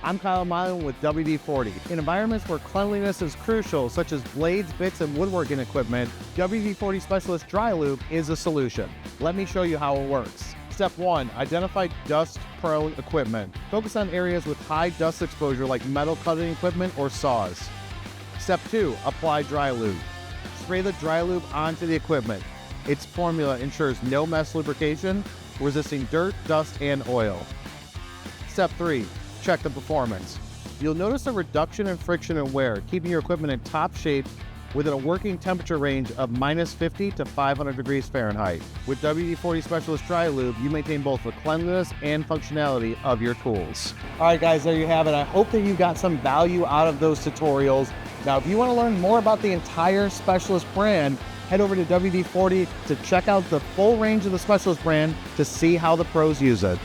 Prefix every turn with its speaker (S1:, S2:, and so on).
S1: I'm Kyle Milan with WD-40. In environments where cleanliness is crucial, such as blades, bits, and woodworking equipment, WD-40 Specialist Dry Lube is a solution. Let me show you how it works. Step 1. Identify dust-prone equipment. Focus on areas with high dust exposure like metal cutting equipment or saws. Step 2. Apply dry lube. Spray the dry lube onto the equipment. Its formula ensures no mess lubrication, resisting dirt, dust, and oil. Step 3. Check the performance. You'll notice a reduction in friction and wear, keeping your equipment in top shape within a working temperature range of -50 to 500 degrees Fahrenheit. With WD-40 Specialist Dry Lube, you maintain both the cleanliness and functionality of your tools. All right, guys, there you have it. I hope that you got some value out of those tutorials. Now, if you want to learn more about the entire Specialist brand, head over to WD-40 to check out the full range of the Specialist brand to see how the pros use it.